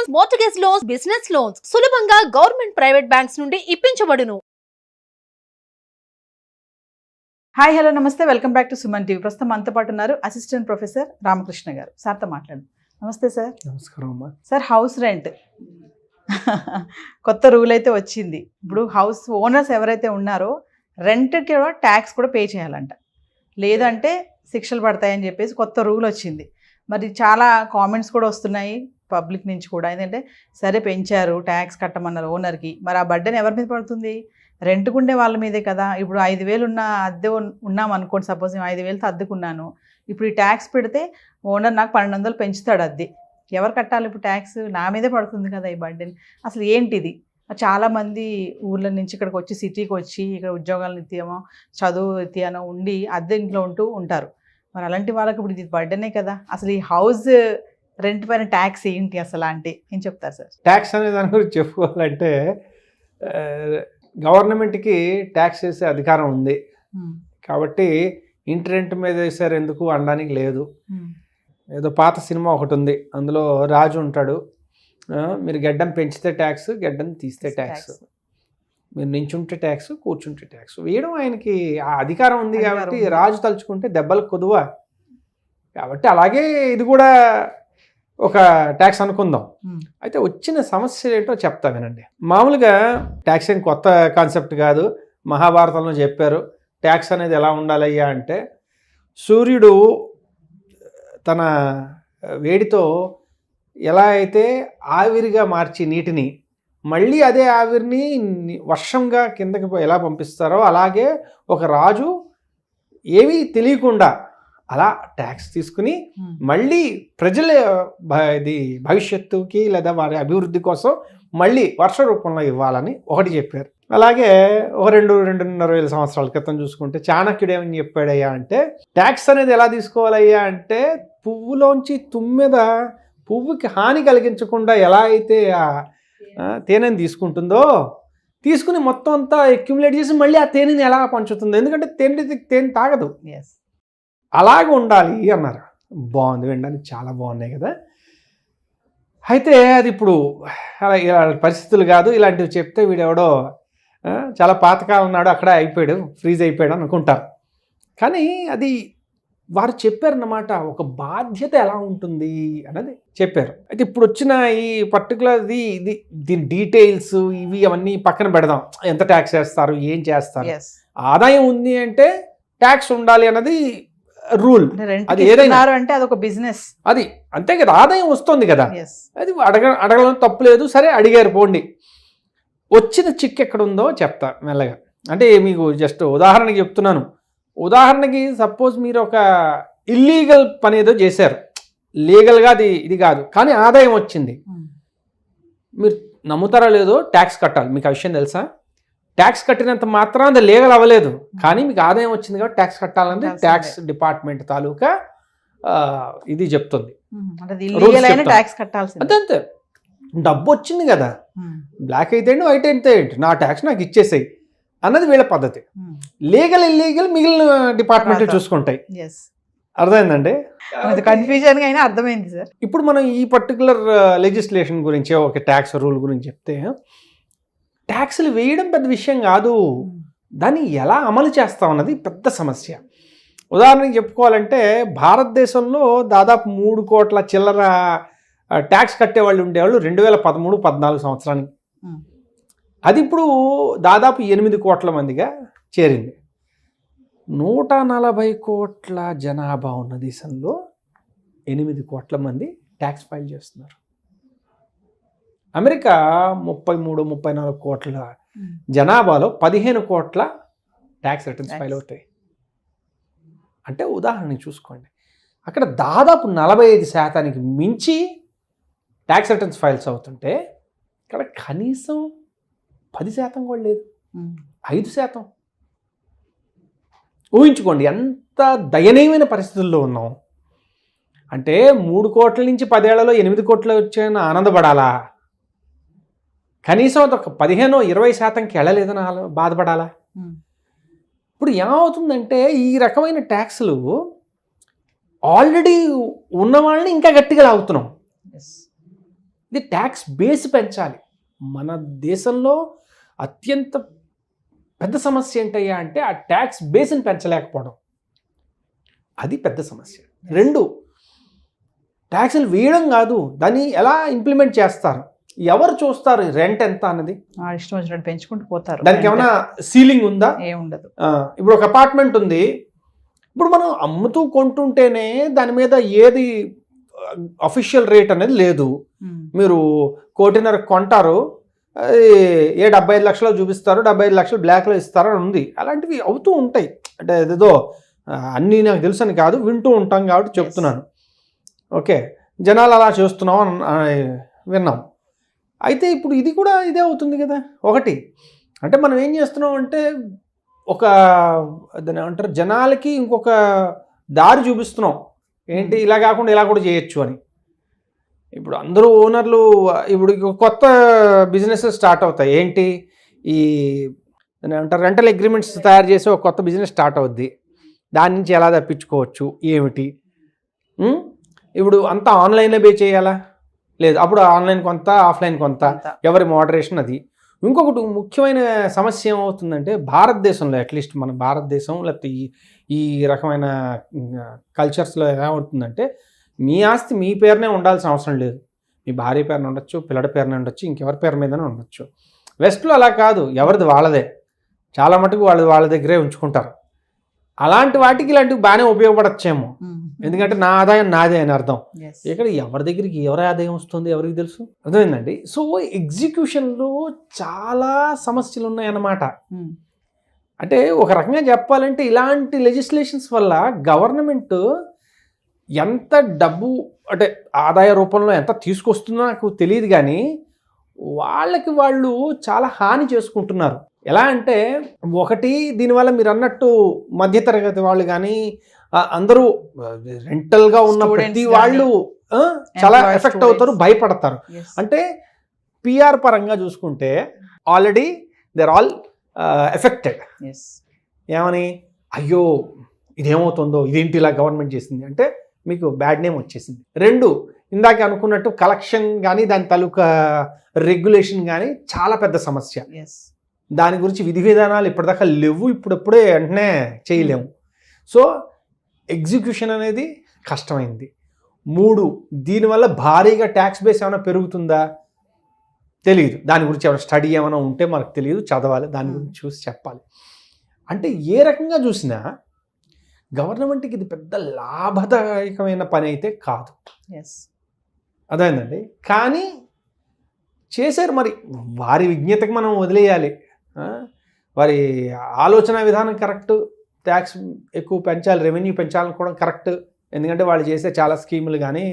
Loans, mortgage loans, business loans సులభంగా government private banks నుండి ఇప్పించబడును. Hi hello నమస్తే, welcome back to Suman TV. ప్రస్తుతం మనతో పాటు ఉన్నారు అసిస్టెంట్ ప్రొఫెసర్ రామకృష్ణ గారు. సార్తో మాట్లాడు. నమస్తే సార్. నమస్కారం అమ్మా. సార్, హౌస్ రెంట్ కొత్త రూల్ అయితే వచ్చింది. ఇప్పుడు హౌస్ ఓనర్స్ ఎవరైతే ఉన్నారో రెంట్కి కూడా ట్యాక్స్ కూడా పే చేయాలంట, లేదంటే శిక్షలు పడతాయని చెప్పేసి కొత్త రూల్ వచ్చింది. మరి చాలా కామెంట్స్ కూడా వస్తున్నాయి పబ్లిక్ నుంచి కూడా. ఏంటంటే సరే పెంచారు, ట్యాక్స్ కట్టమన్నారు ఓనర్కి, మరి ఆ బర్డెన్ ఎవరి మీద పడుతుంది? రెంట్కుండే వాళ్ళ మీదే కదా. ఇప్పుడు 5,000 ఉన్న అద్దె ఉన్నాం అనుకోండి, సపోజ్ నేను 5,000తో అద్దెకున్నాను. ఇప్పుడు ఈ ట్యాక్స్ పెడితే ఓనర్ నాకు 1,200 పెంచుతాడు అద్దె. ఎవరు కట్టాలి ఇప్పుడు ట్యాక్స్? నా మీదే పడుతుంది కదా ఈ బర్డెన్. అసలు ఏంటిది? చాలామంది ఊర్ల నుంచి ఇక్కడికి వచ్చి సిటీకి వచ్చి ఇక్కడ ఉద్యోగాలు నిత్యమో చదువు నిత్యానో ఉండి అద్దె ఇంట్లో ఉంటూ ఉంటారు. మరి అలాంటి వాళ్ళకి ఇప్పుడు ఇది బర్డెనే కదా. అసలు ఈ హౌస్ రెంట్ పైన ట్యాక్స్ ఏంటి అసలు అంటే ఏం చెప్తారు సార్? ట్యాక్స్ అనే దాని గురించి చెప్పుకోవాలంటే గవర్నమెంట్కి ట్యాక్స్ వేసే అధికారం ఉంది కాబట్టి ఇంటి రెంట్ మీద వేసారు ఎందుకు అనడానికి లేదు. ఏదో పాత సినిమా ఒకటి ఉంది, అందులో రాజు ఉంటాడు, మీరు గడ్డం పెంచితే ట్యాక్స్, గడ్డం తీస్తే ట్యాక్స్, మీరు నించుంటే ట్యాక్స్, కూర్చుంటే ట్యాక్స్ వేయడం ఆయనకి ఆ అధికారం ఉంది. కాబట్టి రాజు తలుచుకుంటే దెబ్బలకు కొదువ. కాబట్టి అలాగే ఇది కూడా ఒక ట్యాక్స్ అనుకుందాం. అయితే వచ్చిన సమస్య ఏంటో చెప్తా వినండి. మామూలుగా ట్యాక్స్ ఏం కొత్త కాన్సెప్ట్ కాదు, మహాభారతంలో చెప్పారు ట్యాక్స్ అనేది ఎలా ఉండాలయ్యా అంటే, సూర్యుడు తన వేడితో ఎలా అయితే ఆవిరిగా మార్చి నీటిని మళ్ళీ అదే ఆవిరిని వర్షంగా కిందకి ఎలా పంపిస్తారో, అలాగే ఒక రాజు ఏమీ తెలియకుండా అలా ట్యాక్స్ తీసుకుని మళ్ళీ ప్రజల ఇది భవిష్యత్తుకి లేదా వారి అభివృద్ధి కోసం మళ్ళీ వర్ష రూపంలో ఇవ్వాలని ఒకటి చెప్పారు. అలాగే ఒక 2-2.5 సంవత్సరాల క్రితం చూసుకుంటే చాణక్యుడు ఏమని చెప్పాడయ్యా అంటే, ట్యాక్స్ అనేది ఎలా తీసుకోవాలయ్యా అంటే, పువ్వులోంచి తుమ్మెద పువ్వుకి హాని కలిగించకుండా ఎలా అయితే తేనెని తీసుకుంటుందో, తీసుకుని మొత్తం అంతా అక్యుములేట్ చేసి మళ్ళీ ఆ తేనెని ఎలా పంచుతుందో, ఎందుకంటే తేనె తాగదు, అలాగే ఉండాలి అన్నారు. బాగుంది, వినడానికి చాలా బాగున్నాయి కదా. అయితే అది ఇప్పుడు అలా పరిస్థితులు కాదు, ఇలాంటివి చెప్తే వీడెవడో చాలా పాతకాలం నాడు అక్కడ అయిపోయాడు, ఫ్రీజ్ అయిపోయాడు అనుకుంటారు. కానీ అది వారు చెప్పారన్నమాట, ఒక బాధ్యత ఎలా ఉంటుంది అన్నది చెప్పారు. అయితే ఇప్పుడు వచ్చిన ఈ పర్టికులర్ దీని డీటెయిల్స్ ఇవి అవన్నీ పక్కన పెడదాం. ఎంత ట్యాక్స్ వేస్తారు, ఏం చేస్తారు, ఆదాయం ఉంది అంటే ట్యాక్స్ ఉండాలి అన్నది రూల్. అది ఏదైనా అంటే అదొక బిజినెస్, అది అంతే కదా, ఆదాయం వస్తుంది కదా, అది అడగడం తప్పులేదు. సరే అడిగారు పోండి. వచ్చిన చిక్ ఎక్కడ ఉందో చెప్తా మెల్లగా. అంటే మీకు జస్ట్ ఉదాహరణకి చెప్తున్నాను. ఉదాహరణకి సపోజ్ మీరు ఒక ఇల్లీగల్ పని ఏదో చేశారు, లీగల్గా ఇది కాదు, కానీ ఆదాయం వచ్చింది. మీరు నమ్ముతారా లేదో ట్యాక్స్ కట్టాలి. మీకు ఆ విషయం తెలుసా? ట్యాక్స్ కట్టినంత మాత్రం అది లీగల్ అవ్వలేదు, కానీ మీకు ఆదాయం వచ్చింది కాబట్టి ట్యాక్స్ కట్టాలంటే ట్యాక్స్ డిపార్ట్మెంట్ తాలూకా ఇది చెప్తుంది. అంతే, డబ్బు వచ్చింది కదా, బ్లాక్ అయితే ఏంటి వైట్ అయితే ఏంటి, నా ట్యాక్స్ నాకు ఇచ్చేసాయి అన్నది వీళ్ళ పద్ధతి. లీగల్ ఇల్లీగల్ మిగిలిన డిపార్ట్మెంట్లు చూసుకుంటాయి. అర్థమైందండి? కన్ఫ్యూజన్ అయినా అర్థమైంది సార్. ఇప్పుడు మనం ఈ పర్టికులర్ లెజిస్లేషన్ గురించి, ఒక ట్యాక్స్ రూల్ గురించి చెప్తే, ట్యాక్సులు వేయడం పెద్ద విషయం కాదు, దాన్ని ఎలా అమలు చేస్తాం అన్నది పెద్ద సమస్య. ఉదాహరణకి చెప్పుకోవాలంటే, భారతదేశంలో దాదాపు 3 కోట్ల చిల్లర ట్యాక్స్ కట్టేవాళ్ళు ఉండేవాళ్ళు 2013-14 సంవత్సరానికి. అది ఇప్పుడు దాదాపు 8 కోట్ల మందిగా చేరింది. 140 కోట్ల జనాభా ఉన్న దేశంలో 8 కోట్ల మంది ట్యాక్స్ ఫైల్ చేస్తున్నారు. అమెరికా 33-34 కోట్ల జనాభాలో 15 కోట్ల ట్యాక్స్ రిటర్న్స్ ఫైల్ అవుతాయి. అంటే ఉదాహరణకి చూసుకోండి, అక్కడ దాదాపు 45% మించి ట్యాక్స్ రిటర్న్స్ ఫైల్స్ అవుతుంటే, ఇక్కడ కనీసం 10% కూడా లేదు, 5%. ఊహించుకోండి ఎంత దయనీయమైన పరిస్థితుల్లో ఉన్నాం. అంటే 3 కోట్ల నుంచి 10 ఏళ్లలో 8 కోట్లు వచ్చాయని ఆనందపడాలా? కనీసం అదొక 15-20%కి వెళ్ళలేదని బాధపడాలా? ఇప్పుడు ఏమవుతుందంటే, ఈ రకమైన ట్యాక్స్లు ఆల్రెడీ ఉన్న వాళ్ళని ఇంకా గట్టిగా లాగుతున్నాం. ఇది ట్యాక్స్ బేస్ పెంచాలి. మన దేశంలో అత్యంత పెద్ద సమస్య ఏంటయ్యా అంటే ఆ ట్యాక్స్ బేస్ని పెంచలేకపోవడం, అది పెద్ద సమస్య. 2, ట్యాక్సులు వేయడం కాదు, దాన్ని ఎలా ఇంప్లిమెంట్ చేస్తారు, ఎవరు చూస్తారు, రెంట్ ఎంత అన్నది ఇష్టం వచ్చినట్టు పెంచుకుంటూ పోతారు. దానికి ఏమైనా సీలింగ్ ఉందా? ఏముండదు. ఇప్పుడు ఒక అపార్ట్మెంట్ ఉంది, ఇప్పుడు మనం అమ్ముతూ కొంటుంటేనే దాని మీద ఏది అఫీషియల్ రేట్ అనేది లేదు. మీరు 1.5 కోటి కొంటారు, 75 లక్షలు చూపిస్తారు, 75 లక్షలు బ్లాక్లో ఇస్తారు అని ఉంది. అలాంటివి అవుతూ ఉంటాయి. అంటే ఏదో అన్నీ నాకు తెలుసు అని కాదు, వింటూ ఉంటాం కాబట్టి చెప్తున్నాను. ఓకే, జనాలు అలా చేస్తున్నాం అని విన్నాం. అయితే ఇప్పుడు ఇది కూడా ఇదే అవుతుంది కదా. ఒకటి అంటే మనం ఏం చేస్తున్నాం అంటే ఒక దాన్ని ఏమంటారు, జనాలకి ఇంకొక దారి చూపిస్తున్నాం. ఏంటి, ఇలా కాకుండా ఇలా కూడా చేయొచ్చు అని. ఇప్పుడు అందరూ ఓనర్లు ఇప్పుడు కొత్త బిజినెస్ స్టార్ట్ అవుతాయి. ఏంటి, ఈ దాన్ని ఏమంటారు, రెంటల్ అగ్రిమెంట్స్ తయారు చేసి ఒక కొత్త బిజినెస్ స్టార్ట్ అవుద్ది. దాని నుంచి ఎలా తప్పించుకోవచ్చు ఏమిటి. ఇప్పుడు అంతా ఆన్లైన్లో పే చేయాలా? లేదు, అప్పుడు ఆన్లైన్ కొంత, ఆఫ్లైన్ కొంత, ఎవరి మోడరేషన్ అది. ఇంకొకటి ముఖ్యమైన సమస్య ఏమవుతుందంటే భారతదేశంలో, అట్లీస్ట్ మన భారతదేశం లేకపోతే ఈ రకమైన కల్చర్స్లో ఎలా అవుతుందంటే మీ ఆస్తి మీ పేరునే ఉండాల్సిన అవసరం లేదు. మీ భార్య పేరున ఉండొచ్చు, పిల్లడి పేరున ఉండొచ్చు, ఇంకెవరి పేరు మీదనే ఉండొచ్చు. వెస్ట్లో అలా కాదు, ఎవరిది వాళ్ళదే. చాలా మటుకు వాళ్ళ దగ్గరే ఉంచుకుంటారు. అలాంటి వాటికి ఇలాంటివి బాగానే ఉపయోగపడచ్చేమో, ఎందుకంటే నా ఆదాయం నాదే అని అర్థం. ఇక్కడ ఎవరి దగ్గరికి ఎవరి ఆదాయం వస్తుంది ఎవరికి తెలుసు, అర్థమైందండి. సో ఎగ్జిక్యూషన్లో చాలా సమస్యలు ఉన్నాయన్నమాట. అంటే ఒక రకంగా చెప్పాలంటే ఇలాంటి లెజిస్లేషన్స్ వల్ల గవర్నమెంట్ ఎంత డబ్బు అంటే ఆదాయ రూపంలో ఎంత తీసుకొస్తుందో నాకు తెలియదు, కానీ వాళ్ళు చాలా హాని చేసుకుంటున్నారు. ఎలా అంటే ఒకటి, దీనివల్ల మీరు అన్నట్టు మధ్యతరగతి వాళ్ళు కానీ అందరూ రెంటల్గా ఉన్న ప్రతి వాళ్ళు చాలా ఎఫెక్ట్ అవుతారు, భయపడతారు. అంటే పిఆర్ పరంగా చూసుకుంటే already they are all affected. ఏమని, అయ్యో ఇదేమవుతుందో, ఇదేంటి ఇలా గవర్నమెంట్ చేసింది అంటే మీకు బ్యాడ్ నేమ్ వచ్చేసింది. 2, ఇందాక అనుకున్నట్టు కలెక్షన్ కానీ దాని తాలూకా రెగ్యులేషన్ కానీ చాలా పెద్ద సమస్య. దాని గురించి విధి విధానాలు ఇప్పటిదాకా లేవు, ఇప్పుడే వెంటనే చేయలేము. సో ఎగ్జిక్యూషన్ అనేది కష్టమైంది. 3, దీనివల్ల భారీగా ట్యాక్స్ బేస్ ఏమైనా పెరుగుతుందా తెలియదు. దాని గురించి ఏమైనా స్టడీ ఏమైనా ఉంటే మనకు తెలియదు, చదవాలి, దాని గురించి చూసి చెప్పాలి. అంటే ఏ రకంగా చూసినా గవర్నమెంట్కి ఇది పెద్ద లాభదాయకమైన పని అయితే కాదు. అదేందండి, కానీ చేశారు. మరి వారి విజ్ఞతకి మనం వదిలేయాలి. వారి ఆలోచన విధానం కరెక్ట్, ట్యాక్స్ ఎక్కువ పెంచాలి, రెవెన్యూ పెంచాలనుకోవడం కరెక్ట్. ఎందుకంటే వాళ్ళు చేసే చాలా స్కీములు కానీ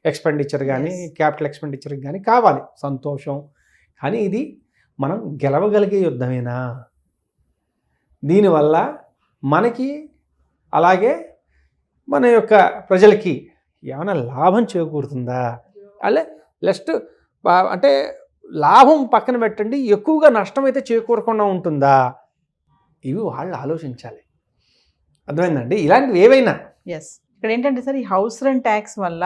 ఎక్స్పెండిచర్ కానీ క్యాపిటల్ ఎక్స్పెండిచర్ కానీ కావాలి, సంతోషం. కానీ ఇది మనం గెలవగలిగే యుద్ధమేనా? దీనివల్ల మనకి అలాగే మన యొక్క ప్రజలకి ఏమైనా లాభం చేకూరుతుందా? అలా జస్ట్ అంటే లాభం పక్కన పెట్టండి, ఎక్కువగా నష్టం అయితే చేకూరకుండా ఉంటుందా? ఇవి వాళ్ళు ఆలోచించాలి. అర్థమైందండి, ఇలాంటివి ఏవైనా. ఇక్కడ ఏంటంటే సార్, ఈ హౌస్ రెంట్ ట్యాక్స్ వల్ల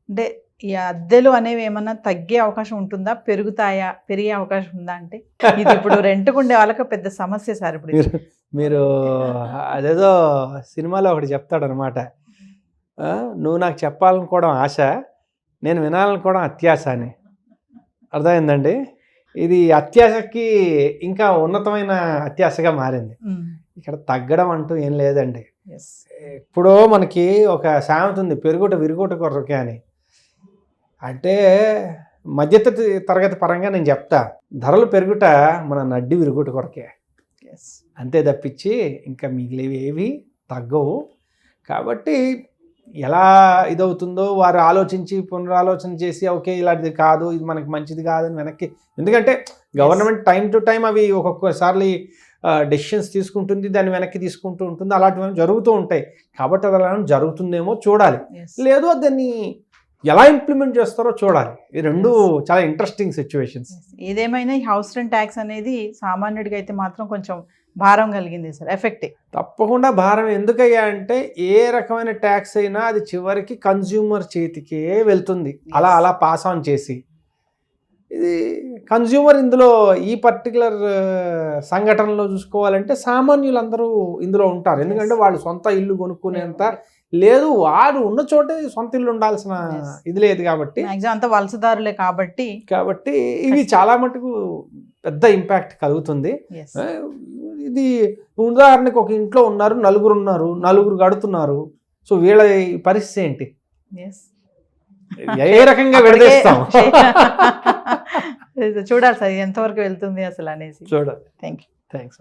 అంటే ఈ అద్దెలు అనేవి ఏమన్నా తగ్గే అవకాశం ఉంటుందా, పెరిగే అవకాశం ఉందా? అంటే ఇది ఇప్పుడు రెంట్కు ఉండే వాళ్ళకి పెద్ద సమస్య సార్. ఇప్పుడు మీరు అదేదో సినిమాలో ఒకటి చెప్తాడనమాట, నువ్వు నాకు చెప్పాలనుకోవడం ఆశ, నేను వినాలనుకోవడం అత్యాశ అని. అర్థమైందండి, ఇది అత్యాశకి ఇంకా ఉన్నతమైన అత్యాశగా మారింది. ఇక్కడ తగ్గడం అంటూ ఏం లేదండి. ఇప్పుడు మనకి ఒక సామెత ఉంది, పెరుగుట విరుగుట కొరకే అని. అంటే మధ్య తరగతి పరంగా నేను చెప్తా, ధరలు పెరుగుట మన నడ్డి విరుగుట కొరకే, అంతే తప్పించి ఇంకా మిగిలివి ఏవి తగ్గవు. కాబట్టి ఎలా ఇదవుతుందో వారు ఆలోచించి పునరాలోచన చేసి ఓకే ఇలాంటిది కాదు, ఇది మనకి మంచిది కాదని వెనక్కి, ఎందుకంటే గవర్నమెంట్ టైం టు టైం అవి ఒక్కొక్కసారి డెసిషన్స్ తీసుకుంటుంది, దాన్ని వెనక్కి తీసుకుంటూ ఉంటుంది, అలాంటివి జరుగుతూ ఉంటాయి. కాబట్టి అది అలా జరుగుతుందేమో చూడాలి, లేదు దాన్ని ఎలా ఇంప్లిమెంట్ చేస్తారో చూడాలి. ఈ రెండు చాలా ఇంట్రెస్టింగ్ సిచ్యువేషన్స్. ఏదేమైనా ఈ హౌస్ రెంట్ ట్యాక్స్ అనేది సామాన్యుడికి అయితే మాత్రం కొంచెం భారం కలిగింది సార్, ఎఫెక్టే. తప్పకుండా భారం. ఎందుకయ్యా అంటే ఏ రకమైన ట్యాక్స్ అయినా అది చివరికి కన్జ్యూమర్ చేతికే వెళ్తుంది, అలా పాస్ ఆన్ చేసి. ఇది కన్జ్యూమర్ ఇందులో ఈ పర్టికులర్ సంఘటనలో చూసుకోవాలంటే సామాన్యులందరూ ఇందులో ఉంటారు. ఎందుకంటే వాళ్ళు సొంత ఇల్లు కొనుక్కునేంత లేదు, వారు ఉన్న చోటే సొంత ఇల్లు ఉండాల్సిన ఇది లేదు కాబట్టి మాక్సిమం అంతా వలసదారులే కాబట్టి ఇది చాలా మటుకు పెద్ద ఇంపాక్ట్ కలుగుతుంది. yes. ఇది ఉదాహరణకు ఒక ఇంట్లో ఉన్నారు, నలుగురు కడుతున్నారు. సో వీళ్ళ పరిస్థితి ఏంటి? yes. ఏ రకంగా విడదీస్తాం? చూడాలి సార్ ఎంతవరకు వెళ్తుంది అసలు అనేసి. చూడాలి. Thank you. థ్యాంక్స్.